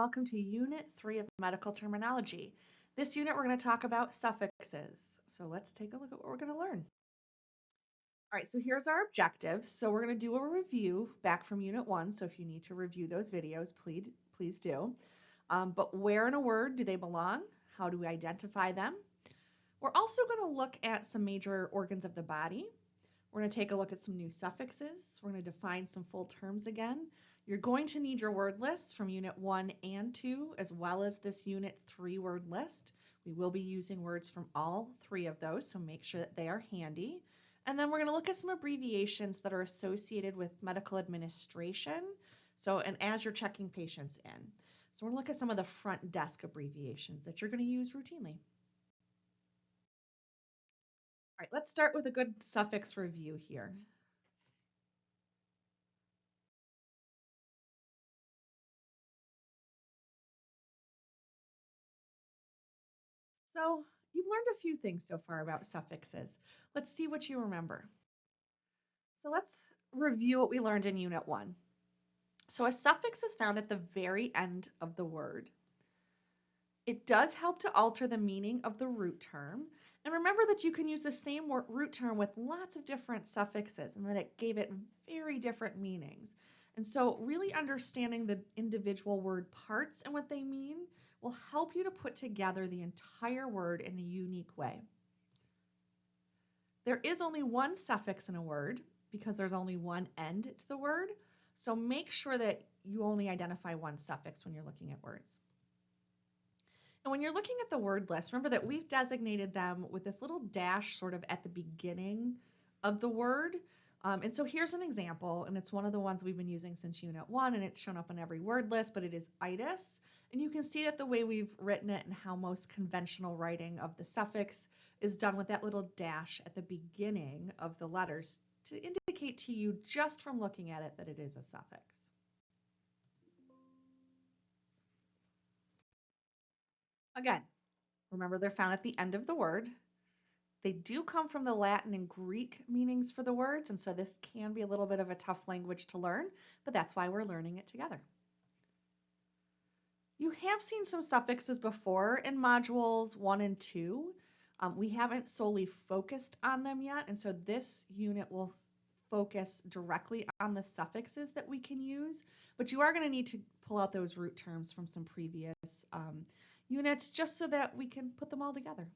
welcome to Unit 3 of Medical Terminology. This unit we're going to talk about suffixes. So let's take a look at what we're going to learn. All right, so here's our objectives. So we're going to do a review back from Unit 1. So if you need to review those videos, please do. But where in a word do they belong? How do we identify them? We're also going to look at some major organs of the body. We're going to take a look at some new suffixes. We're going to define some full terms again. You're going to need your word lists from Unit 1 and 2, as well as this Unit 3 word list. We will be using words from all three of those, so make sure that they are handy. And then we're going to look at some abbreviations that are associated with medical administration. And as you're checking patients in. So we're going to look at some of the front desk abbreviations that you're going to use routinely. All right, let's start with a good suffix review here. So you've learned a few things so far about suffixes. Let's see what you remember. So let's review what we learned in Unit 1. So a suffix is found at the very end of the word. It does help to alter the meaning of the root term. And remember that you can use the same root term with lots of different suffixes and that it gave it very different meanings. And so really understanding the individual word parts and what they mean will help you to put together the entire word in a unique way. There is only one suffix in a word because there's only one end to the word. So make sure that you only identify one suffix when you're looking at words. And when you're looking at the word list, remember that we've designated them with this little dash sort of at the beginning of the word. And so here's an example, and it's one of the ones we've been using since Unit 1, and it's shown up on every word list, but it is itis. And you can see that the way we've written it and how most conventional writing of the suffix is done with that little dash at the beginning of the letters to indicate to you just from looking at it that it is a suffix. Again, remember they're found at the end of the word. They do come from the Latin and Greek meanings for the words, and so this can be a little bit of a tough language to learn, but that's why we're learning it together. You have seen some suffixes before in modules 1 and 2. We haven't solely focused on them yet, and so this unit will focus directly on the suffixes that we can use, but you are going to need to pull out those root terms from some previous units just so that we can put them all together.